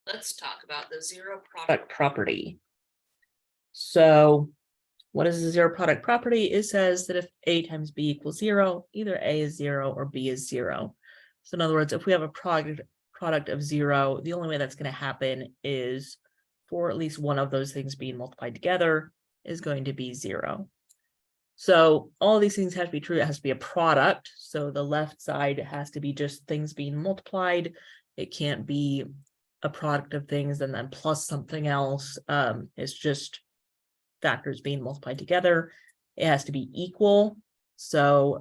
Let's talk about the zero product property. So what is the zero product property? It says that if A times B equals 0, either A is 0 or B is 0. So in other words, if we have a product of 0, the only way that's going to happen is for at least one of those things being multiplied together is going to be 0. So all these things have to be true. It has to be a product. So the left side has to be just things being multiplied. It can't be a product of things and then plus something else. It's just factors being multiplied together. It has to be equal. So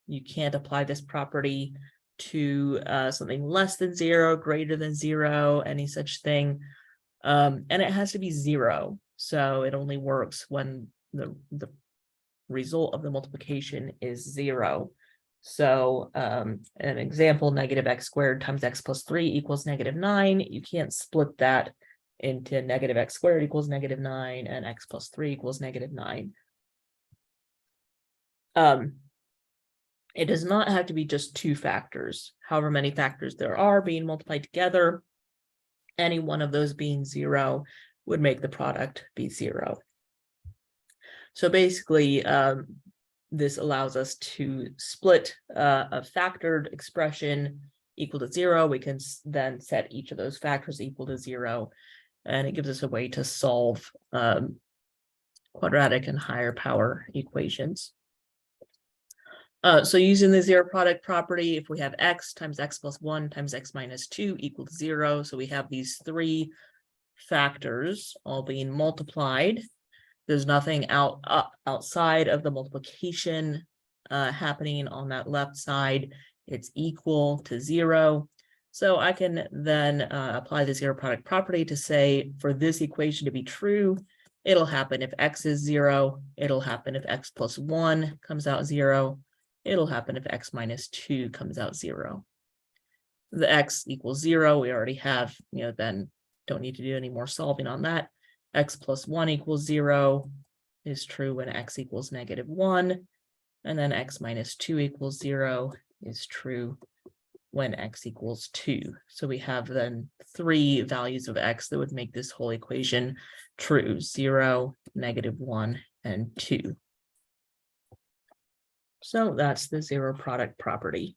you can't apply this property to something less than 0, greater than 0, any such thing. And it has to be 0. So it only works when the result of the multiplication is 0. So an example, negative x squared times x plus 3 equals -9. You can't split that into negative x squared equals -9 and x plus 3 equals -9. It does not have to be just two factors. However many factors there are being multiplied together, any one of those being 0 would make the product be 0. So basically, this allows us to split a factored expression equal to 0. We can then set each of those factors equal to 0, and it gives us a way to solve quadratic and higher power equations. So using the zero product property, if we have x times x plus 1 times x minus 2 equal to 0, so we have these three factors all being multiplied. There's nothing outside of the multiplication happening on that left side. It's equal to 0. So I can then apply the zero product property to say for this equation to be true, it'll happen if x is 0. It'll happen if x plus 1 comes out 0. It'll happen if x minus 2 comes out 0. The x equals 0. We already have, then don't need to do any more solving on that. X plus 1 equals 0 is true when x equals -1. And then x minus 2 equals 0 is true when x equals 2. So we have then three values of x that would make this whole equation true: 0, -1, and 2. So that's the zero product property.